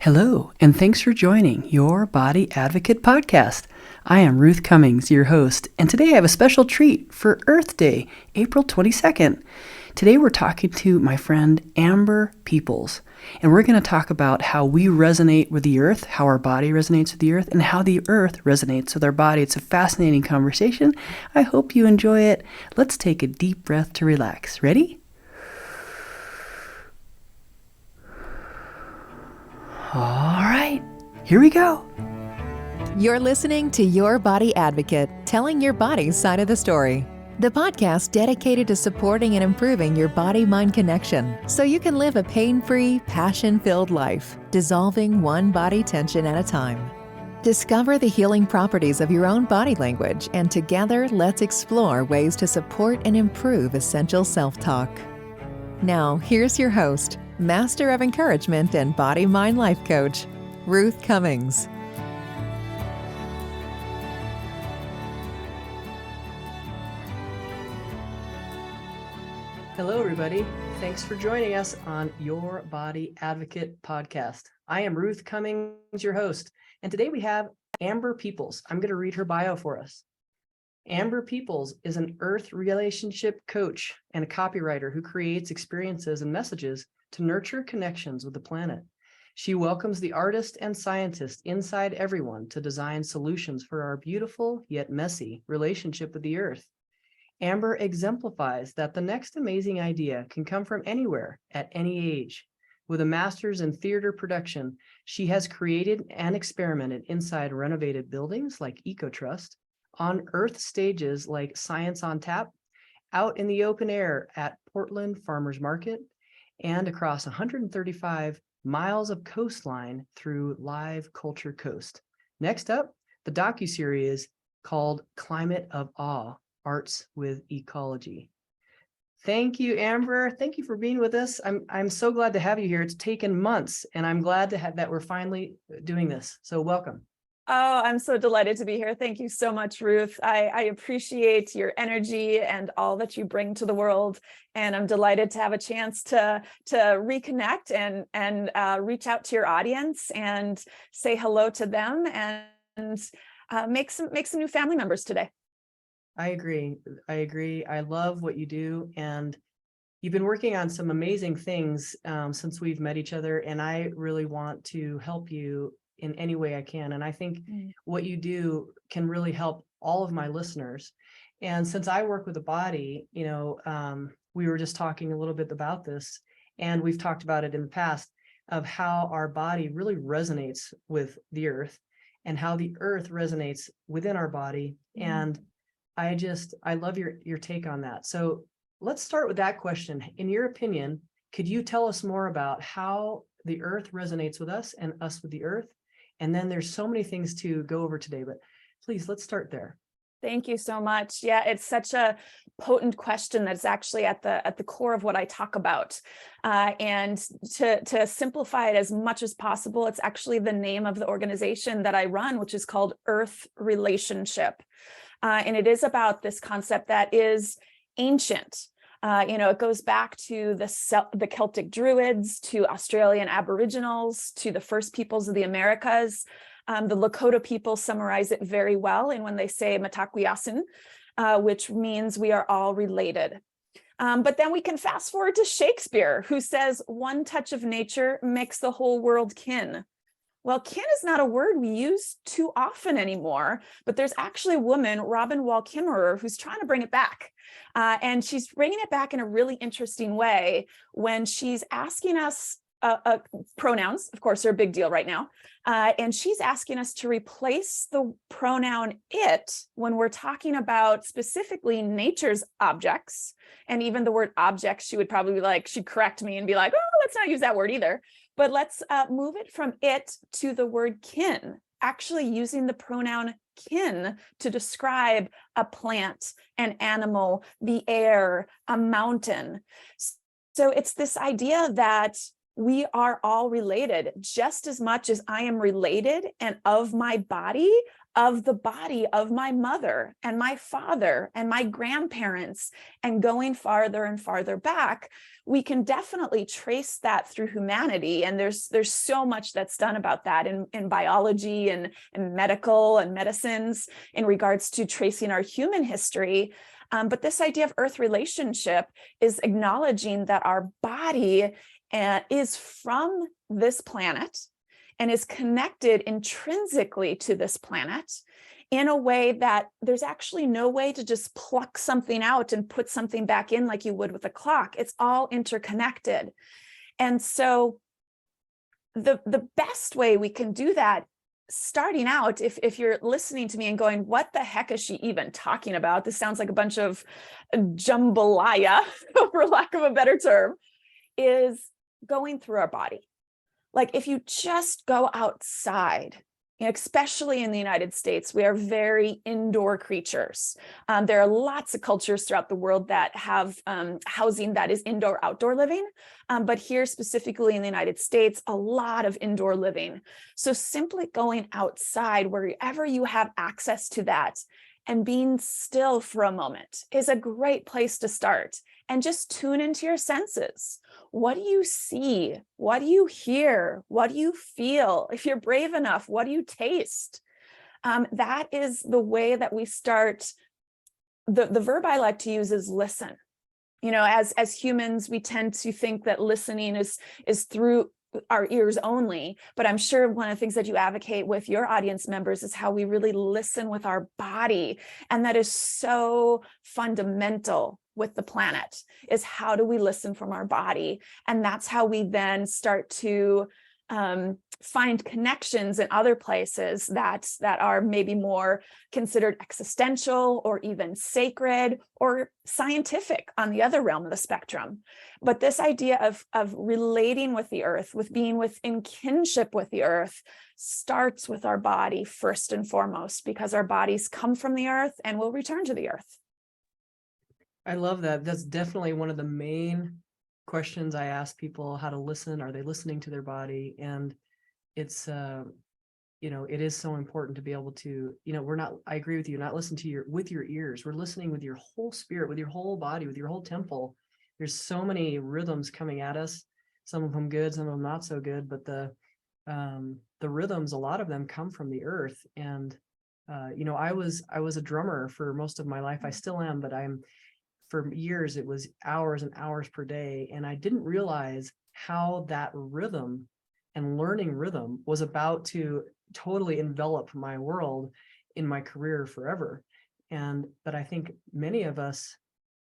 Hello, and thanks for joining Your Body Advocate podcast. I am Ruth Cummings, your host, and today I have a special treat for Earth Day, April 22nd. Today we're talking to my friend Amber Peoples, and we're going to talk about how we resonate with the earth, how our body resonates with the earth, and how the earth resonates with our body. It's a fascinating conversation. I hope you enjoy it. Let's take a deep breath to relax. Ready? All right, here we go. You're listening to Your Body Advocate, telling your body's side of the story. The podcast dedicated to supporting and improving your body-mind connection so you can live a pain-free, passion-filled life, dissolving one body tension at a time. Discover the healing properties of your own body language, and together let's explore ways to support and improve essential self-talk. Now, here's your host, Master of Encouragement and Body-Mind Life Coach, Ruth Cummings. Hello, everybody. Thanks for joining us on Your Body Advocate podcast. I am Ruth Cummings, your host, and today we have Amber Peoples. I'm going to read her bio for us. Amber Peoples is an earth relationship coach and a copywriter who creates experiences and messages to nurture connections with the planet. She welcomes the artist and scientist inside everyone to design solutions for our beautiful yet messy relationship with the earth. Amber exemplifies that the next amazing idea can come from anywhere at any age. With a master's in theater production, she has created and experimented inside renovated buildings like Ecotrust, on earth stages like Science on Tap, out in the open air at Portland Farmers Market, and across 135 miles of coastline through Live Culture Coast. Next up, the docuseries called Climate of Awe, Arts with Ecology. Thank you, Amber. Thank you for being with us. I'm so glad to have you here. It's taken months, and I'm glad to have that we're finally doing this. So welcome. Oh, I'm so delighted to be here. Thank you so much, Ruth. I appreciate your energy and all that you bring to the world. And I'm delighted to have a chance to reconnect and reach out to your audience and say hello to them and make some new family members today. I agree. I love what you do. And you've been working on some amazing things since we've met each other. And I really want to help you in any way I can. And I think what you do can really help all of my listeners. And since I work with the body, we were just talking a little bit about this, and we've talked about it in the past of how our body really resonates with the earth and how the earth resonates within our body. And I love your take on that. So let's start with that question. In your opinion, could you tell us more about how the earth resonates with us and us with the earth? And then there's so many things to go over today, but please, let's start there. Thank you so much. Yeah, it's such a potent question that's actually at the core of what I talk about. And to simplify it as much as possible, it's actually the name of the organization that I run, which is called Earth Relationship. And it is about this concept that is ancient. It goes back to the Celtic Druids, to Australian Aboriginals, to the first peoples of the Americas. The Lakota people summarize it very well in when they say Mataquiasin, which means we are all related. But then we can fast forward to Shakespeare, who says, "One touch of nature makes the whole world kin." Well, kin is not a word we use too often anymore, but there's actually a woman, Robin Wall Kimmerer, who's trying to bring it back. And she's bringing it back in a really interesting way when she's asking us, pronouns, of course, are a big deal right now. And she's asking us to replace the pronoun it when we're talking about specifically nature's objects. And even the word objects, she would probably be like, she'd correct me and be like, oh, let's not use that word either. But let's move it from it to the word kin, actually using the pronoun kin to describe a plant, an animal, the air, a mountain. So it's this idea that we are all related just as much as I am related and of my body, of the body of my mother and my father and my grandparents, and going farther and farther back. We can definitely trace that through humanity. And there's so much that's done about that in biology and medical and medicines in regards to tracing our human history. But this idea of earth relationship is acknowledging that our body is from this planet and is connected intrinsically to this planet in a way that there's actually no way to just pluck something out and put something back in like you would with a clock. It's all interconnected. And so the best way we can do that, starting out, if you're listening to me and going, what the heck is she even talking about? This sounds like a bunch of jambalaya, for lack of a better term, is going through our body. Like if you just go outside, especially in the United States, we are very indoor creatures. There are lots of cultures throughout the world that have housing that is indoor-outdoor living. But here specifically in the United States, a lot of indoor living. So simply going outside wherever you have access to that and being still for a moment is a great place to start. And just tune into your senses. What do you see? What do you hear? What do you feel? If you're brave enough, what do you taste? That is the way that we start. The verb I like to use is listen. As humans, we tend to think that listening is through our ears only, but I'm sure one of the things that you advocate with your audience members is how we really listen with our body. And that is so fundamental with the planet, is how do we listen from our body? And that's how we then start to find connections in other places that are maybe more considered existential or even sacred or scientific on the other realm of the spectrum. But this idea of relating with the earth, with being in kinship with the earth, starts with our body first and foremost, because our bodies come from the earth and will return to the earth. I love that. That's definitely one of the main questions I ask people: how to listen. Are they listening to their body? And it's, it is so important to be able to, I agree with you, not listen with your ears. We're listening with your whole spirit, with your whole body, with your whole temple. There's so many rhythms coming at us, some of them good, some of them not so good, but the rhythms, a lot of them come from the earth. And, I was a drummer for most of my life. I still am, but for years, it was hours and hours per day. And I didn't realize how that rhythm and learning rhythm was about to totally envelop my world in my career forever. But I think many of us,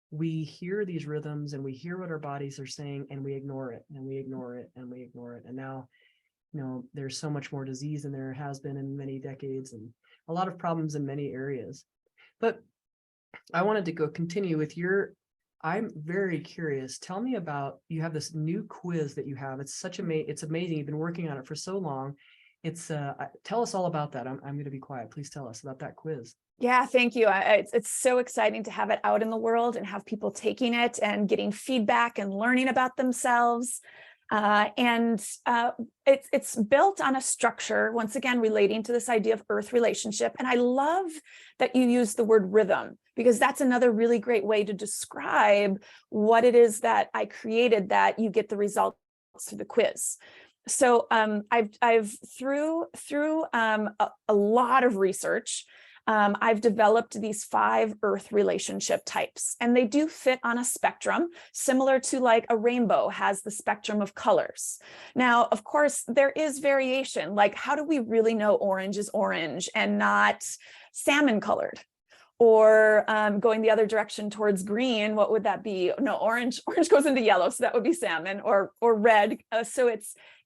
we hear these rhythms and we hear what our bodies are saying, and we ignore it and we ignore it and we ignore it. And now, there's so much more disease than there has been in many decades, and a lot of problems in many areas. But I wanted to continue with I'm very curious. Tell me about, you have this new quiz that you have. It's it's amazing. You've been working on it for so long. Tell us all about that. I'm going to be quiet. Please tell us about that quiz. Yeah, thank you. It's so exciting to have it out in the world and have people taking it and getting feedback and learning about themselves. It's built on a structure, once again, relating to this idea of earth relationship. And I love that you use the word rhythm, because that's another really great way to describe what it is that I created, that you get the results through the quiz. So I've through a lot of research, I've developed these 5 earth relationship types, and they do fit on a spectrum, similar to like a rainbow has the spectrum of colors. Now, of course, there is variation. Like, how do we really know orange is orange and not salmon colored? Or going the other direction towards green, what would that be? No, orange goes into yellow, so that would be salmon, or red.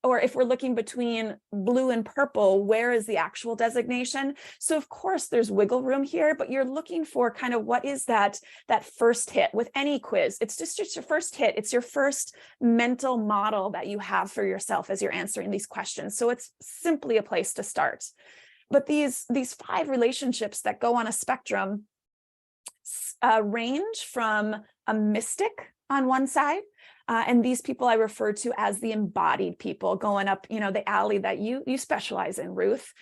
Or if we're looking between blue and purple, where is the actual designation? So of course there's wiggle room here, but you're looking for kind of what is that first hit with any quiz. It's just your first hit. It's your first mental model that you have for yourself as you're answering these questions. So it's simply a place to start. But these 5 relationships that go on a spectrum range from a mystic on one side, And these people I refer to as the embodied people, going up, the alley that you specialize in, Ruth.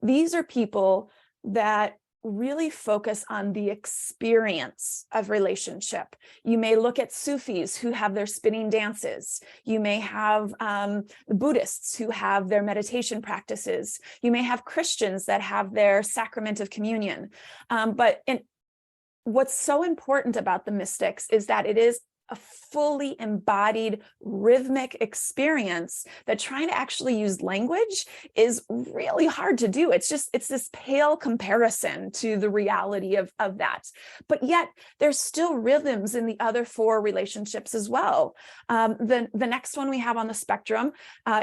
These are people that really focus on the experience of relationship. You may look at Sufis who have their spinning dances. You may have Buddhists who have their meditation practices. You may have Christians that have their sacrament of communion. But what's so important about the mystics is that it is a fully embodied rhythmic experience that trying to actually use language is really hard to do. It's this pale comparison to the reality of that. But yet there's still rhythms in the other four relationships as well. The next one we have on the spectrum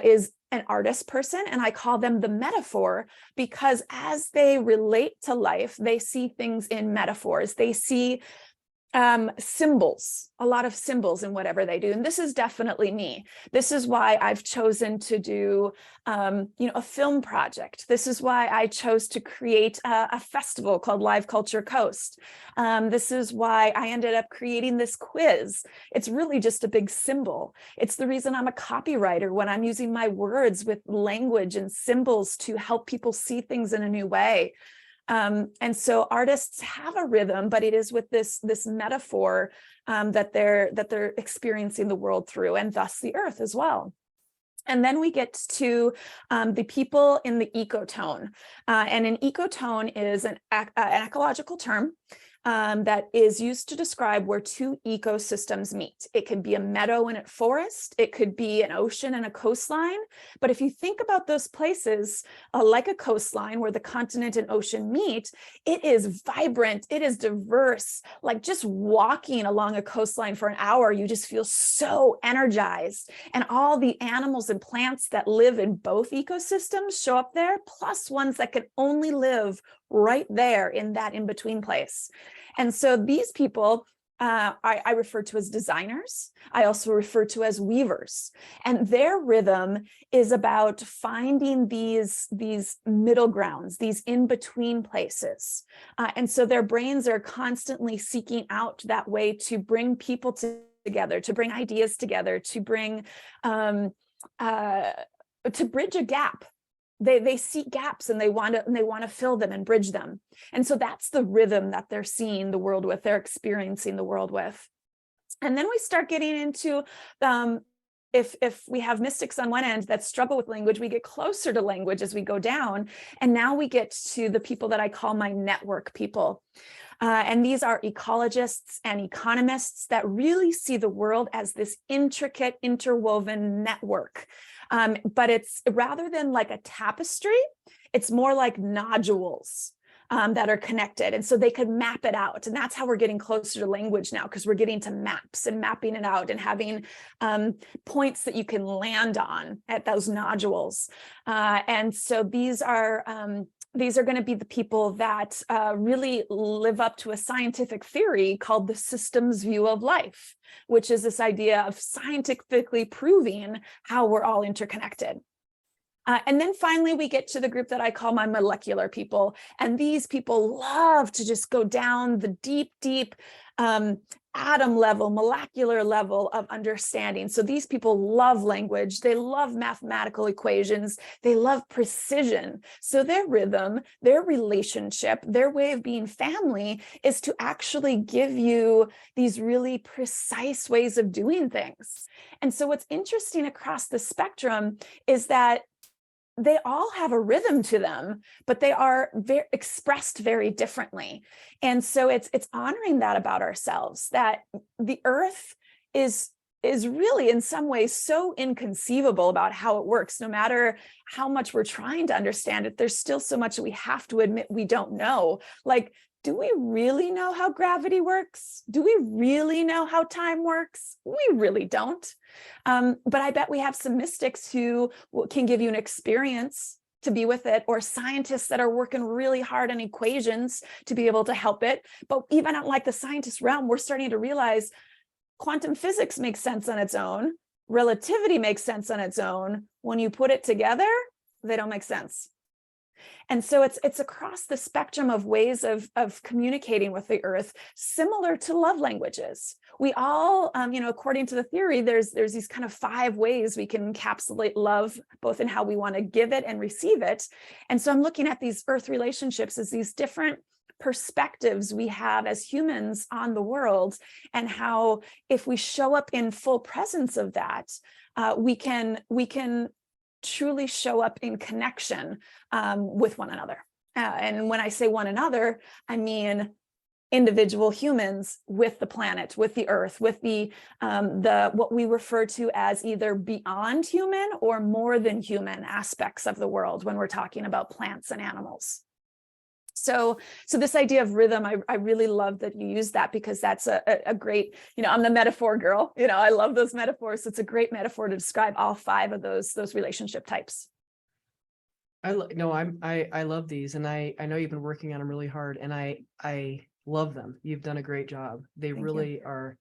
is an artist person, and I call them the metaphor, because as they relate to life, they see things in metaphors. They see symbols, a lot of symbols in whatever they do. And this is definitely me. This is why I've chosen to do, a film project. This is why I chose to create a festival called Live Culture Coast. This is why I ended up creating this quiz. It's really just a big symbol. It's the reason I'm a copywriter, when I'm using my words with language and symbols to help people see things in a new way. And so artists have a rhythm, but it is with this metaphor that they're experiencing the world through, and thus the earth as well. And then we get to the people in the ecotone. And an ecotone is an ecological term that is used to describe where two ecosystems meet. It could be a meadow and a forest. It could be an ocean and a coastline. But if you think about those places like a coastline where the continent and ocean meet, it is vibrant. It is diverse. Like just walking along a coastline for an hour, you just feel so energized. And all the animals and plants that live in both ecosystems show up there, plus ones that can only live right there in that in-between place. And so these people I refer to as designers. I also refer to as weavers. And their rhythm is about finding these middle grounds, these in-between places. And so their brains are constantly seeking out that way to bring people together, to bring ideas together, to bring, to bridge a gap. They see gaps and they want to fill them and bridge them. And so that's the rhythm that they're seeing the world with, they're experiencing the world with. And then we start getting into, if we have mystics on one end that struggle with language, we get closer to language as we go down. And now we get to the people that I call my network people. And these are ecologists and economists that really see the world as this intricate, interwoven network. But it's rather than like a tapestry, it's more like nodules that are connected. And so they could map it out. And that's how we're getting closer to language now, because we're getting to maps and mapping it out and having points that you can land on at those nodules. And so these are going to be the people that really live up to a scientific theory called the systems view of life, which is this idea of scientifically proving how we're all interconnected. And then finally, we get to the group that I call my molecular people. And these people love to just go down the deep atom level, molecular level of understanding. So these people love language. They love mathematical equations. They love precision. So their rhythm, their relationship, their way of being family is to actually give you these really precise ways of doing things. And so what's interesting across the spectrum is that they all have a rhythm to them, but they are expressed very differently. And so it's honoring that about ourselves, that the earth is really in some ways so inconceivable about how it works. No matter how much we're trying to understand it, there's still so much that we have to admit we don't know. Like, do we really know how gravity works? Do we really know how time works? We really don't. But I bet we have some mystics who can give you an experience to be with it, or scientists that are working really hard on equations to be able to help it. But even at like the scientist realm, we're starting to realize quantum physics makes sense on its own. Relativity makes sense on its own. When you put it together, they don't make sense. And so it's across the spectrum of ways of communicating with the earth, similar to love languages. We all, according to the theory, there's these kind of 5 ways we can encapsulate love, both in how we want to give it and receive it. And so I'm looking at these earth relationships as these different perspectives we have as humans on the world, and how if we show up in full presence of that, we can truly show up in connection with one another. And when I say one another, I mean individual humans with the planet, with the earth, with the what we refer to as either beyond human or more than human aspects of the world when we're talking about plants and animals. So this idea of rhythm, I really love that you use that, because that's a great, I'm the metaphor girl, I love those metaphors. So it's a great metaphor to describe all 5 of those relationship types. I love these, and I know you've been working on them really hard, and I love them. You've done a great job. They really are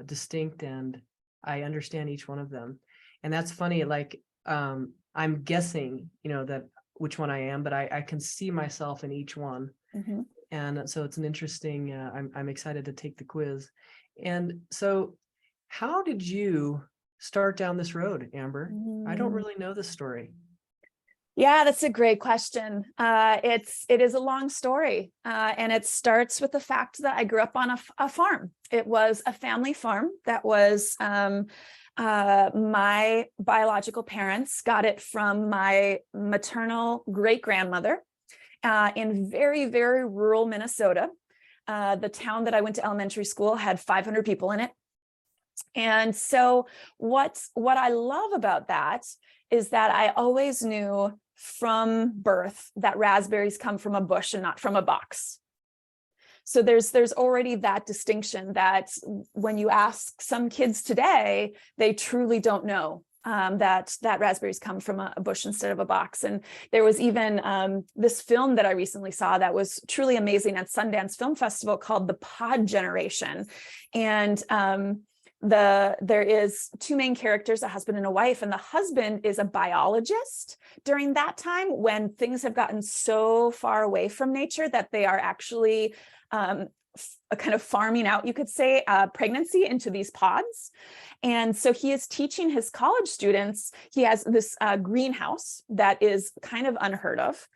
distinct, and I understand each one of them. And that's funny. Like, I'm guessing, that which one I am, but I can see myself in each one. Mm-hmm. And so it's an interesting, I'm excited to take the quiz. And so how did you start down this road, Amber? I don't really know the story. Yeah, that's a great question. It is a long story, and it starts with the fact that I grew up on a farm. It was a family farm that was my biological parents got it from my maternal great-grandmother in very, very rural Minnesota. The town that I went to elementary school had 500 people in it. And so what I love about that is that I always knew from birth that raspberries come from a bush and not from a box. So there's already that distinction that when you ask some kids today, they truly don't know that raspberries come from a bush instead of a box. And there was even this film that I recently saw that was truly amazing at Sundance Film Festival called The Pod Generation. And there is 2 main characters, a husband and a wife, and the husband is a biologist during that time when things have gotten so far away from nature that they are actually kind of farming out, you could say, pregnancy into these pods. And so he is teaching his college students. He has this greenhouse that is kind of unheard of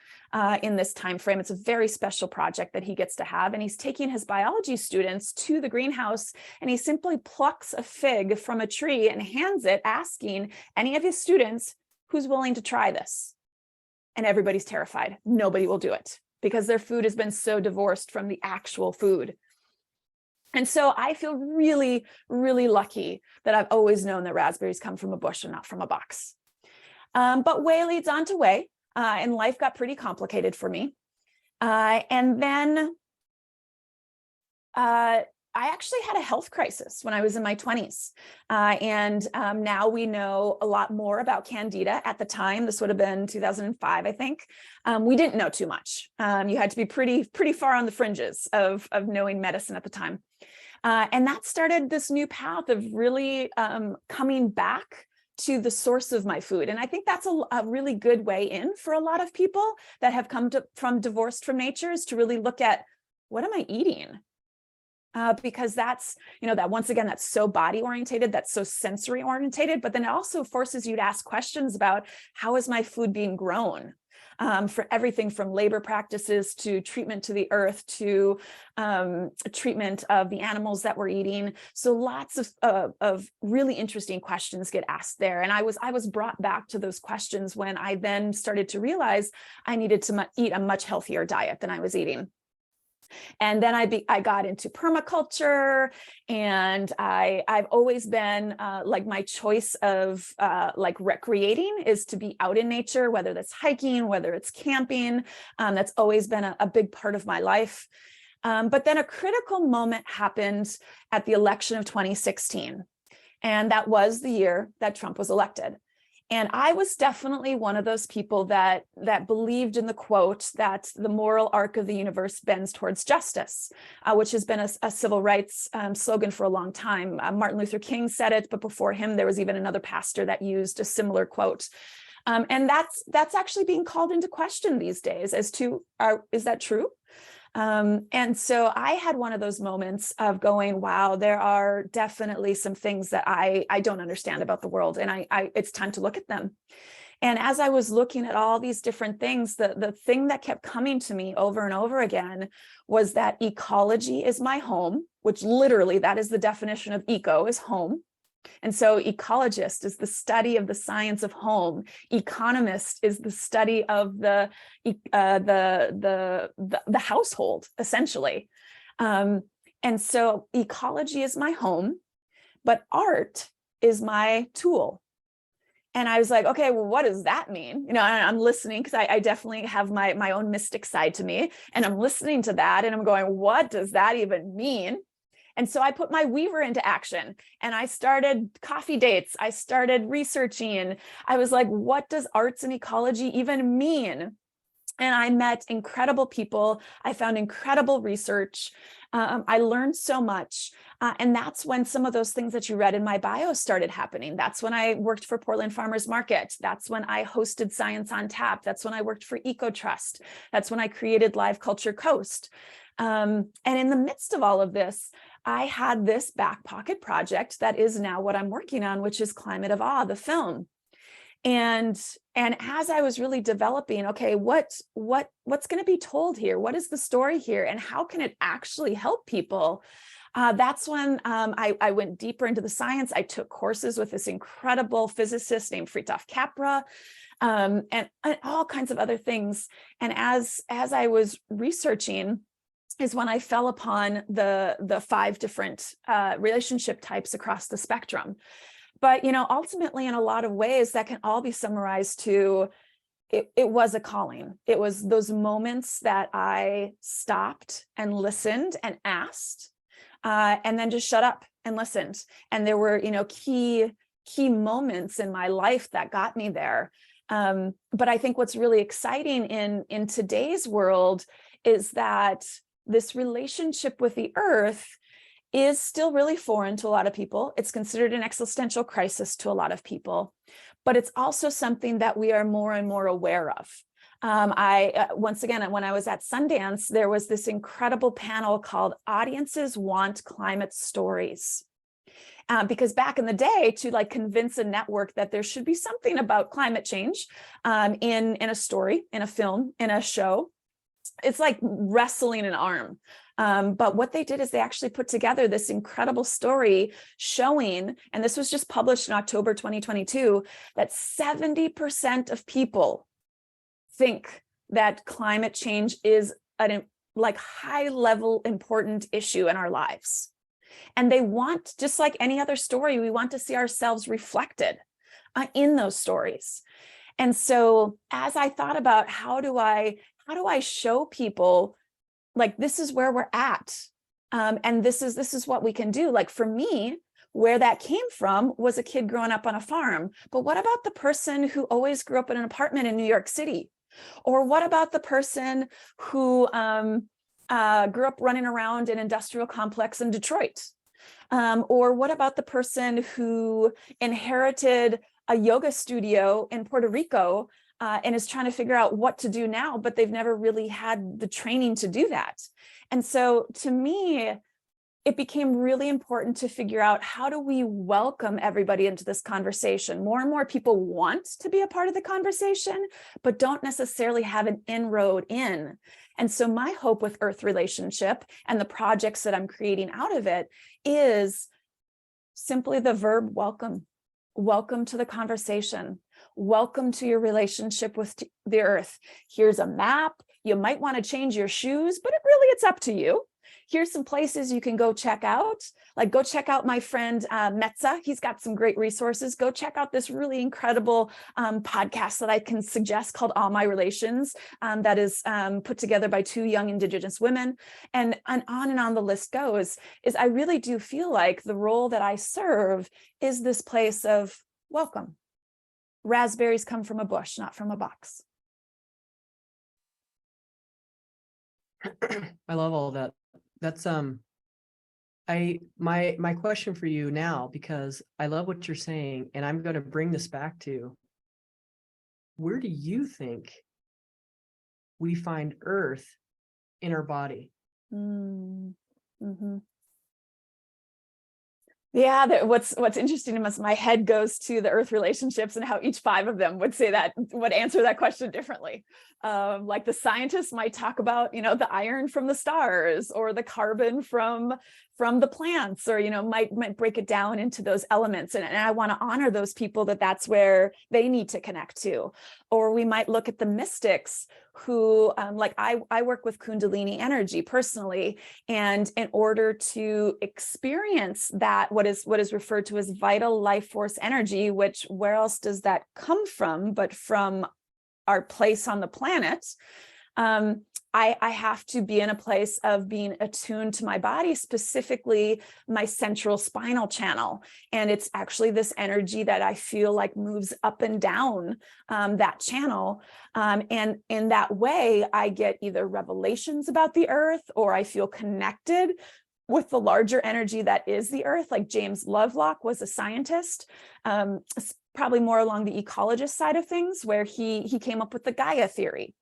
in this time frame. It's a very special project that he gets to have. And he's taking his biology students to the greenhouse, and he simply plucks a fig from a tree and hands it, asking any of his students, who's willing to try this? And everybody's terrified. Nobody will do it, because their food has been so divorced from the actual food. And so I feel really, really lucky that I've always known that raspberries come from a bush and not from a box. But way leads on to way, and life got pretty complicated for me. And then I actually had a health crisis when I was in my 20s. And now we know a lot more about Candida. At the time, this would have been 2005, I think. We didn't know too much. You had to be pretty far on the fringes of knowing medicine at the time. And that started this new path of really coming back to the source of my food. And I think that's a really good way in for a lot of people that have come from divorced from nature, is to really look at, what am I eating? Because that's, that once again, that's so body orientated, that's so sensory orientated, but then it also forces you to ask questions about, how is my food being grown? For everything from labor practices to treatment to the earth to treatment of the animals that we're eating. So lots of really interesting questions get asked there. And I was brought back to those questions when I then started to realize I needed to eat a much healthier diet than I was eating. And then I got into permaculture, and I've always been like, my choice of like recreating is to be out in nature, whether that's hiking, whether it's camping. That's always been a big part of my life. But then a critical moment happened at the election of 2016. And that was the year that Trump was elected. And I was definitely one of those people that believed in the quote that the moral arc of the universe bends towards justice, which has been a civil rights slogan for a long time. Martin Luther King said it, but before him, there was even another pastor that used a similar quote. And that's actually being called into question these days as to, is that true? And so I had one of those moments of going, wow, there are definitely some things that I don't understand about the world, and it's time to look at them. And as I was looking at all these different things, the thing that kept coming to me over and over again was that ecology is my home, which literally that is the definition of eco, is home. And so ecologist is the study of the science of home. Economist is the study of the household, essentially. And so ecology is my home, but art is my tool. And I was like, okay, well, what does that mean? You know, I'm listening because I definitely have my own mystic side to me. And I'm listening to that and I'm going, what does that even mean? And so I put my weaver into action and I started coffee dates. I started researching. I was like, what does arts and ecology even mean? And I met incredible people. I found incredible research. I learned so much. And that's when some of those things that you read in my bio started happening. That's when I worked for Portland Farmers Market. That's when I hosted Science on Tap. That's when I worked for Ecotrust. That's when I created Live Culture Coast. And in the midst of all of this, I had this back pocket project that is now what I'm working on, which is Climate of Awe, the film. And as I was really developing, okay, what's going to be told here? What is the story here? And how can it actually help people? That's when I went deeper into the science. I took courses with this incredible physicist named Fritjof Capra, and all kinds of other things. And as I was researching, is when I fell upon the 5 different relationship types across the spectrum. But, you know, ultimately, in a lot of ways, that can all be summarized to it was a calling. It was those moments that I stopped and listened and asked, and then just shut up and listened. And there were, you know, key moments in my life that got me there. But I think what's really exciting in today's world is that this relationship with the earth is still really foreign to a lot of people. It's considered an existential crisis to a lot of people, but it's also something that we are more and more aware of. Once again, when I was at Sundance, there was this incredible panel called Audiences Want Climate Stories. Because back in the day, to like convince a network that there should be something about climate change in a story, in a film, in a show, it's like wrestling an arm. But what they did is they actually put together this incredible story showing, and this was just published in October 2022, that 70% of people think that climate change is a like high level important issue in our lives. And they want, just like any other story, we want to see ourselves reflected in those stories. And so as I thought about how do I show people, like, this is where we're at, and this is what we can do. Like for me, where that came from was a kid growing up on a farm. But what about the person who always grew up in an apartment in New York City? Or what about the person who grew up running around an industrial complex in Detroit? Or what about the person who inherited a yoga studio in Puerto Rico and is trying to figure out what to do now, but they've never really had the training to do that? And so to me, it became really important to figure out, how do we welcome everybody into this conversation? More and more people want to be a part of the conversation, but don't necessarily have an inroad in. And so my hope with Earth Relationship and the projects that I'm creating out of it is simply the verb welcome. Welcome to the conversation. Welcome to your relationship with the earth. Here's a map. You might want to change your shoes, but it's up to you. Here's some places you can go check out. Like, go check out my friend Metza. He's got some great resources. Go check out this really incredible podcast that I can suggest called All My Relations, that is put together by 2 young Indigenous women. And on the list goes, is I really do feel like the role that I serve is this place of welcome. Raspberries come from a bush, not from a box. I love all that. That's my question for you now, because I love what you're saying, and I'm going to bring this back to where do you think we find earth in our body? Mm-hmm. Yeah, what's interesting is my head goes to the earth relationships and how each 5 of them would answer that question differently. Like the scientists might talk about, the iron from the stars or the carbon from the plants, or, might break it down into those elements. And I want to honor those people that's where they need to connect to. Or we might look at the mystics who, like I work with Kundalini energy personally. And in order to experience that, what is referred to as vital life force energy, which where else does that come from but from our place on the planet? I have to be in a place of being attuned to my body, specifically my central spinal channel. And it's actually this energy that I feel like moves up and down that channel. And in that way, I get either revelations about the earth, or I feel connected with the larger energy that is the earth. Like James Lovelock was a scientist, probably more along the ecologist side of things, where he came up with the Gaia theory,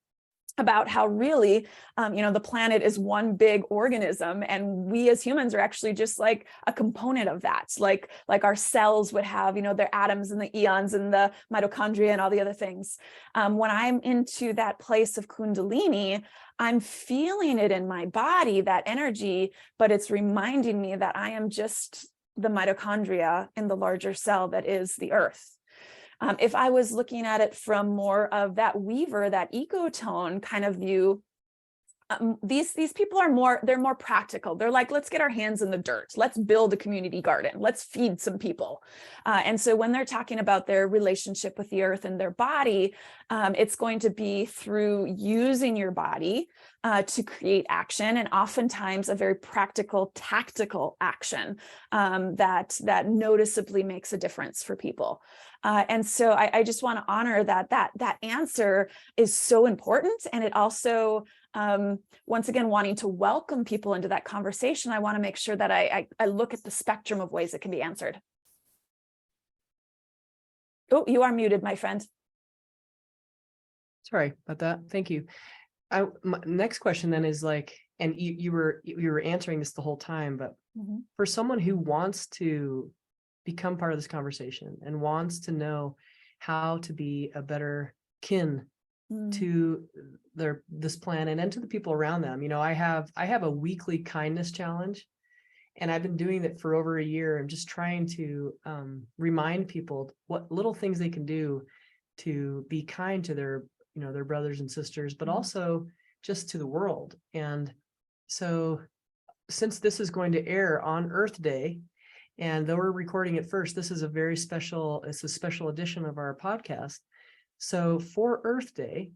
about how really, the planet is one big organism, and we as humans are actually just like a component of that. Like our cells would have, their atoms and the eons and the mitochondria and all the other things. When I'm into that place of Kundalini, I'm feeling it in my body, that energy, but it's reminding me that I am just the mitochondria in the larger cell that is the earth. If I was looking at it from more of that weaver, that ecotone kind of view, these people they're more practical. They're like, let's get our hands in the dirt. Let's build a community garden. Let's feed some people. And so when they're talking about their relationship with the earth and their body, it's going to be through using your body to create action, and oftentimes a very practical, tactical action that noticeonly makes a difference for people. And so I just want to honor that answer is so important. And it also, once again, wanting to welcome people into that conversation, I want to make sure that I look at the spectrum of ways it can be answered. Oh, you are muted, my friend. Sorry about that. Thank you. My next question then is like, and you were answering this the whole time, but for someone who wants to become part of this conversation and wants to know how to be a better kin to this planet and to the people around them, I have a weekly kindness challenge, and I've been doing it for over a year. I'm just trying to remind people what little things they can do to be kind to their brothers and sisters, but also just to the world. And so since this is going to air on Earth Day, and though we're recording it first, this is it's a special edition of our podcast. So for Earth Day,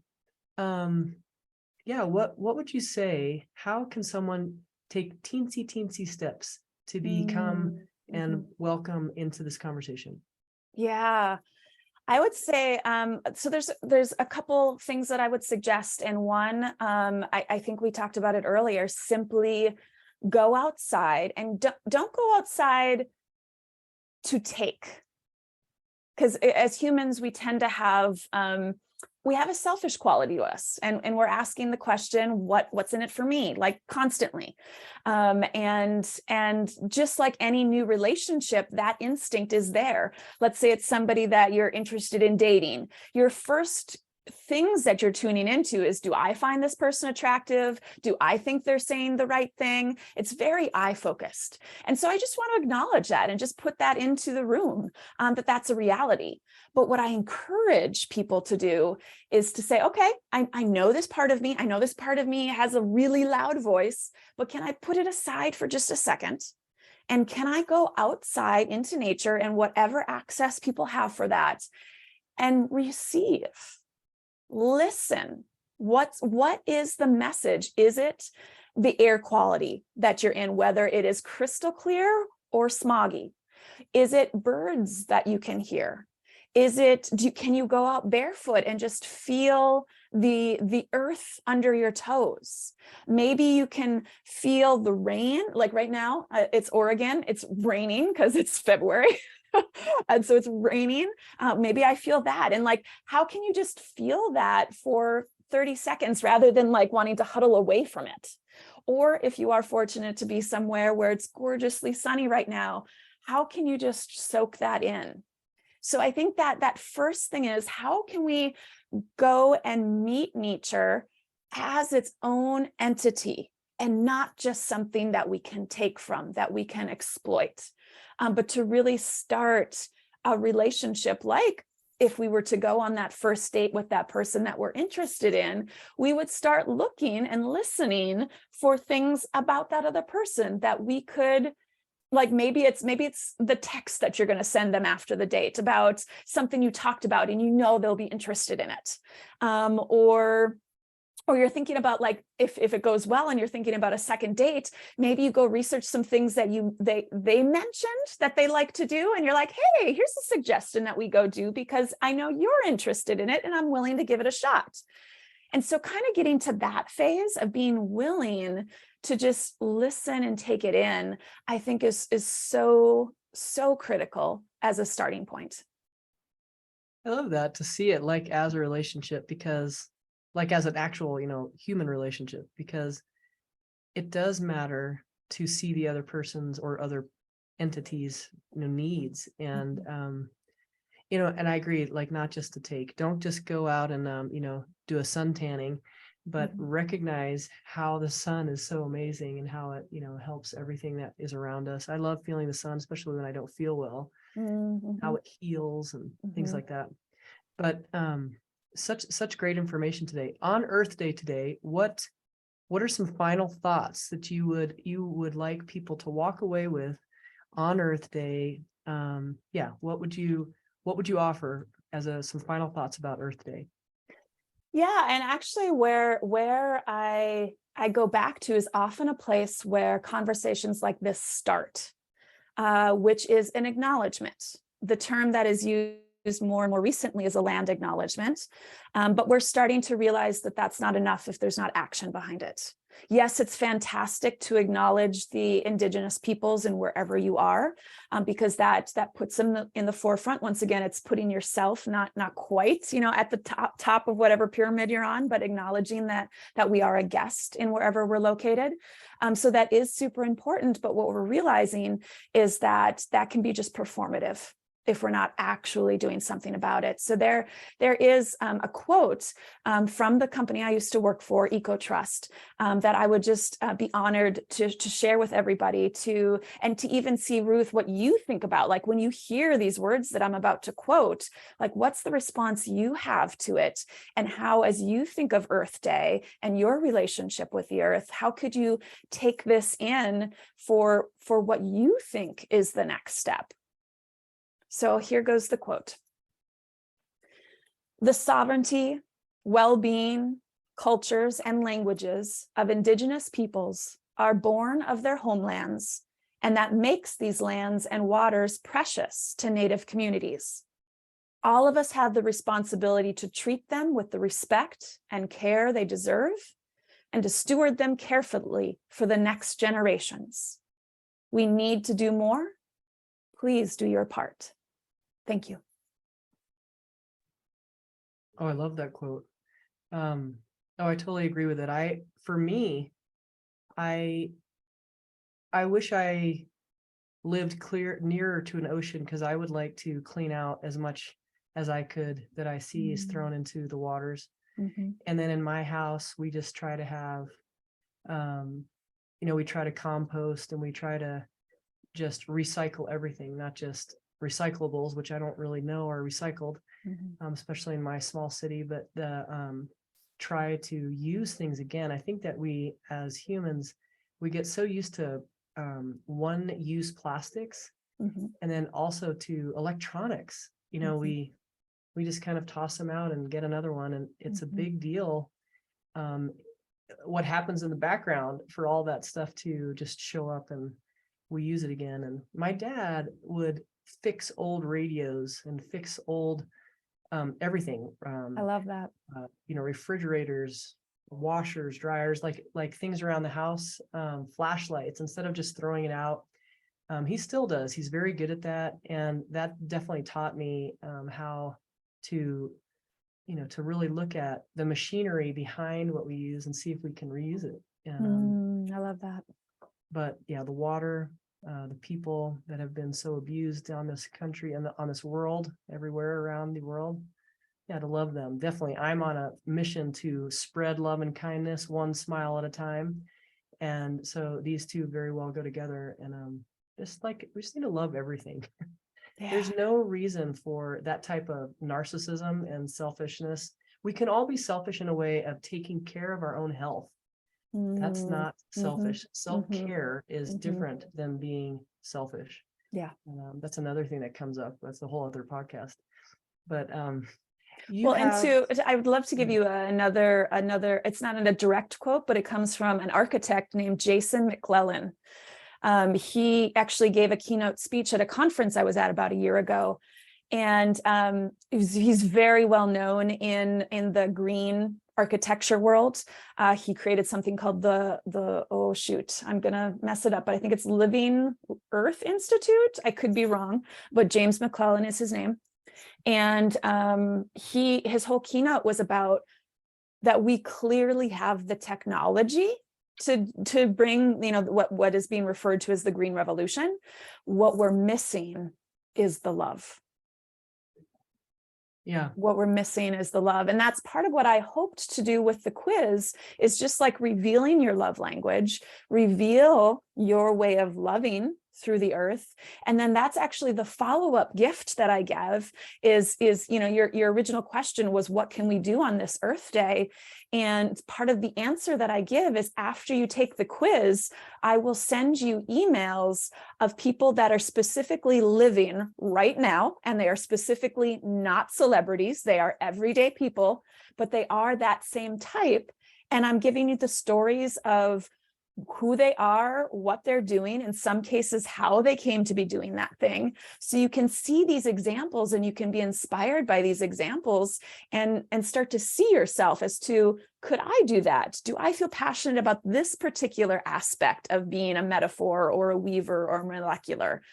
what would you say? How can someone take teensy steps to become and welcome into this conversation? Yeah, I would say, so there's a couple things that I would suggest. And one, I think we talked about it earlier, simply go outside, and don't go outside to take. Because as humans, we tend to have, we have a selfish quality to us, and we're asking the question, what's in it for me, like constantly. And just like any new relationship, that instinct is there. Let's say it's somebody that you're interested in dating. Your first things that you're tuning into is, do I find this person attractive? Do I think they're saying the right thing? It's very I focused. And so I just want to acknowledge that and just put that into the room, that that's a reality. But what I encourage people to do is to say, okay, I know this part of me. I know this part of me has a really loud voice, but can I put it aside for just a second? And can I go outside into nature and whatever access people have for that and receive? Listen, what is the message? Is it the air quality that you're in, whether it is crystal clear or smoggy? Is it birds that you can hear? Can you go out barefoot and just feel the earth under your toes? Maybe you can feel the rain. Like right now, it's Oregon, it's raining because it's February. And so it's raining. Maybe I feel that. And like, how can you just feel that for 30 seconds rather than like wanting to huddle away from it? Or if you are fortunate to be somewhere where it's gorgeously sunny right now, how can you just soak that in? So I think that that first thing is, how can we go and meet nature as its own entity and not just something that we can take from, that we can exploit, but to really start a relationship. Like if we were to go on that first date with that person that we're interested in, we would start looking and listening for things about that other person that we could, like maybe it's the text that you're going to send them after the date about something you talked about and you know they'll be interested in it, or you're thinking about, like, if it goes well and you're thinking about a second date, maybe you go research some things that they mentioned that they like to do, and you're like, hey, here's a suggestion that we go do because I know you're interested in it and I'm willing to give it a shot. And so kind of getting to that phase of being willing to just listen and take it in, I think is so critical as a starting point. I love that, to see it like as a relationship, because like as an actual, human relationship, because it does matter to see the other person's or other entities, needs. And, and I agree, like not just to take, don't just go out and, do a sun tanning, but recognize how the sun is so amazing and how it, helps everything that is around us. I love feeling the sun, especially when I don't feel well, how it heals and things like that. But, such great information today on Earth Day today. What are some final thoughts that you would like people to walk away with on Earth Day? What would you offer as some final thoughts about Earth Day? Yeah, and actually where I go back to is often a place where conversations like this start, which is an acknowledgement. The term that is used more and more recently is a land acknowledgement, but we're starting to realize that that's not enough if there's not action behind it. Yes, it's fantastic to acknowledge the indigenous peoples and wherever you are, because that puts them in the forefront. Once again, it's putting yourself not quite, at the top of whatever pyramid you're on, but acknowledging that we are a guest in wherever we're located. So that is super important. But what we're realizing is that can be just performative if we're not actually doing something about it. So there is a quote from the company I used to work for, Ecotrust, that I would just be honored to share with everybody, and to even see, Ruth, what you think about, like when you hear these words that I'm about to quote, like what's the response you have to it, and how, as you think of Earth Day and your relationship with the earth, how could you take this in for what you think is the next step? So here goes the quote. The sovereignty, well-being, cultures, and languages of indigenous peoples are born of their homelands, and that makes these lands and waters precious to Native communities. All of us have the responsibility to treat them with the respect and care they deserve, and to steward them carefully for the next generations. We need to do more. Please do your part. Thank you. Oh, I love that quote. I totally agree with it. For me, I wish I lived nearer to an ocean, because I would like to clean out as much as I could that I see is thrown into the waters. And then in my house, we just try to have, we try to compost, and we try to just recycle everything, not just recyclables, which I don't really know are recycled, especially in my small city, but try to use things again. I think that we as humans, we get so used to one-use plastics, and then also to electronics. We just kind of toss them out and get another one, and it's a big deal what happens in the background for all that stuff to just show up and we use it again. And my dad would fix old radios and fix old everything. I love that. Refrigerators, washers, dryers, like things around the house, flashlights. Instead of just throwing it out, he still does. He's very good at that. And that definitely taught me how to, to really look at the machinery behind what we use and see if we can reuse it. And I love that. but yeah, the water, the people that have been so abused on this country and on this world, everywhere around the world. Yeah, to love them. Definitely. I'm on a mission to spread love and kindness, one smile at a time. And so these two very well go together. And just like we just need to love everything. Yeah. There's no reason for that type of narcissism and selfishness. We can all be selfish in a way of taking care of our own health. That's not selfish. Self-care is different than being selfish. Yeah. That's another thing that comes up. That's a whole other podcast. But and I would love to give you another, it's not in a direct quote, but it comes from an architect named Jason McClellan. He actually gave a keynote speech at a conference I was at about a year ago. And he's very well known in the green architecture world. He created something called I'm gonna mess it up, but I think it's Living Earth Institute. I could be wrong, but James McClellan is his name. And his whole keynote was about that we clearly have the technology to bring, what is being referred to as the green revolution. What we're missing is the love. Yeah. What we're missing is the love. And that's part of what I hoped to do with the quiz, is just like revealing your love language, reveal your way of loving through the earth. And then that's actually the follow-up gift that I give is your original question was, what can we do on this Earth Day? And part of the answer that I give is, after you take the quiz, I will send you emails of people that are specifically living right now, and they are specifically not celebrities. They are everyday people, but they are that same type. And I'm giving you the stories of who they are, what they're doing, in some cases, how they came to be doing that thing. So you can see these examples and you can be inspired by these examples and start to see yourself as to, could I do that? Do I feel passionate about this particular aspect of being a metaphor or a weaver or molecular?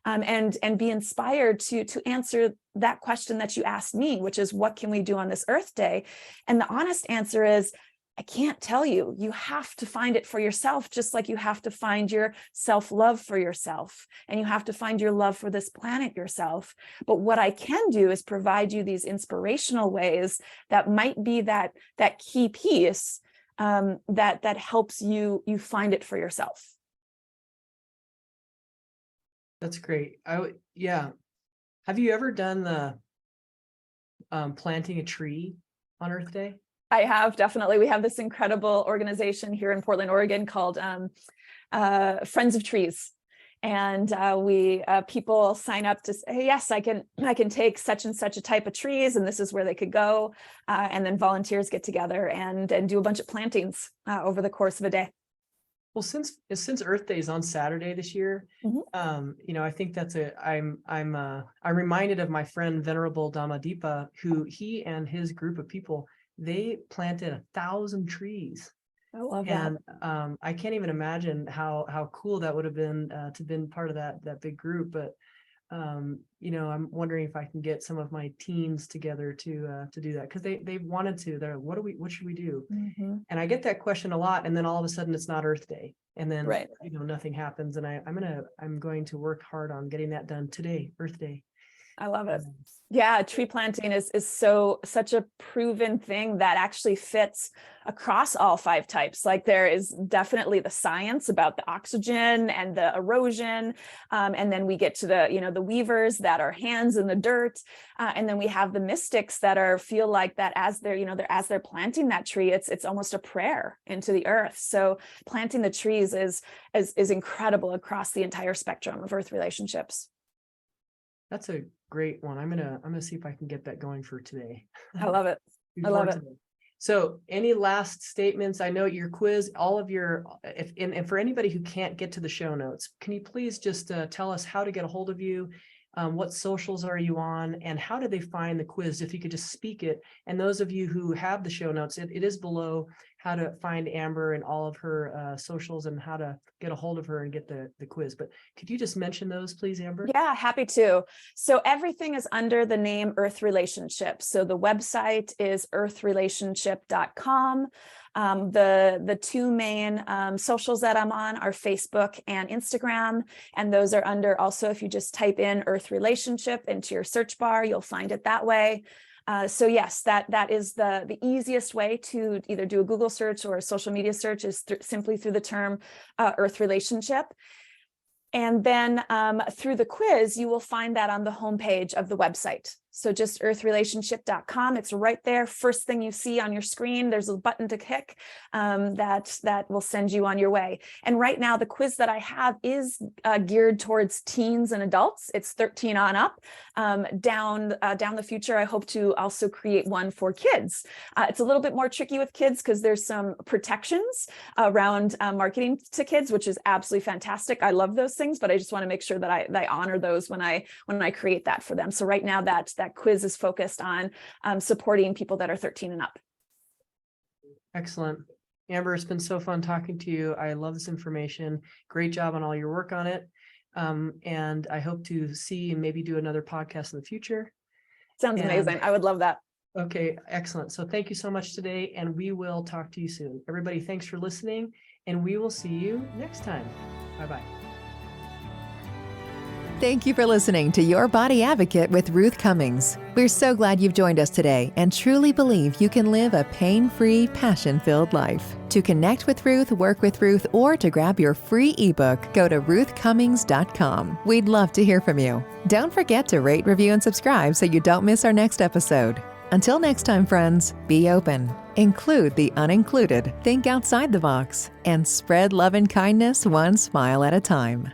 And be inspired to answer that question that you asked me, which is, what can we do on this Earth Day? And the honest answer is, I can't tell you. You have to find it for yourself, just like you have to find your self-love for yourself, and you have to find your love for this planet yourself. But what I can do is provide you these inspirational ways that might be that key piece that helps you find it for yourself. That's great. Yeah. Have you ever done the planting a tree on Earth Day? I have, definitely. We have this incredible organization here in Portland, Oregon called Friends of Trees. And people sign up to say, yes, I can take such and such a type of trees, and this is where they could go. And then volunteers get together and do a bunch of plantings over the course of a day. Well, since Earth Day is on Saturday this year, I think I'm reminded of my friend Venerable Dhammadippa, who he and his group of people, they planted 1,000 trees. I love that. And I can't even imagine how cool that would have been to been part of that big group. But I'm wondering if I can get some of my teens together to do that, because they wanted to. They're, what should we do? And I get that question a lot, and then all of a sudden it's not Earth Day, and then nothing happens. And I'm going to work hard on getting that done today, Earth Day. I love it. Yeah, tree planting is such a proven thing that actually fits across all 5 types. Like, there is definitely the science about the oxygen and the erosion, and then we get to the weavers that are hands in the dirt, and then we have the mystics that feel like that as they're planting that tree, it's almost a prayer into the earth. So planting the trees is incredible across the entire spectrum of earth relationships. That's a great one. I'm gonna see if I can get that going for today. I love it. I love it. So, any last statements? I know your quiz, all of your, and for anybody who can't get to the show notes, can you please just tell us how to get a hold of you? What socials are you on, and how do they find the quiz? If you could just speak it. And those of you who have the show notes, it is below how to find Amber and all of her socials and how to get a hold of her and get the quiz. But could you just mention those, please, Amber? Yeah, happy to. So everything is under the name Earth Relationship. So the website is earthrelationship.com. The two main socials that I'm on are Facebook and Instagram. And those are under also, if you just type in Earth Relationship into your search bar, you'll find it that way. So yes, that is the easiest way to either do a Google search or a social media search is simply through the term Earth Relationship. And then through the quiz, you will find that on the homepage of the website. So just earthrelationship.com. It's right there. First thing you see on your screen, there's a button to click that will send you on your way. And right now, the quiz that I have is geared towards teens and adults. It's 13 on up. Down the future, I hope to also create one for kids. It's a little bit more tricky with kids because there's some protections around marketing to kids, which is absolutely fantastic. I love those things, but I just want to make sure that I honor those when I create that for them. So right now, that quiz is focused on supporting people that are 13 and up. Excellent. Amber, it's been so fun talking to you. I love this information. Great job on all your work on it. And I hope to see and maybe do another podcast in the future. Sounds amazing. I would love that. Okay, excellent. So thank you so much today, and we will talk to you soon. Everybody, thanks for listening, and we will see you next time. Bye-bye. Thank you for listening to Your Body Advocate with Ruth Cummings. We're so glad you've joined us today and truly believe you can live a pain-free, passion-filled life. To connect with Ruth, work with Ruth, or to grab your free ebook, go to ruthcummings.com. We'd love to hear from you. Don't forget to rate, review, and subscribe so you don't miss our next episode. Until next time, friends, be open, include the unincluded, think outside the box, and spread love and kindness one smile at a time.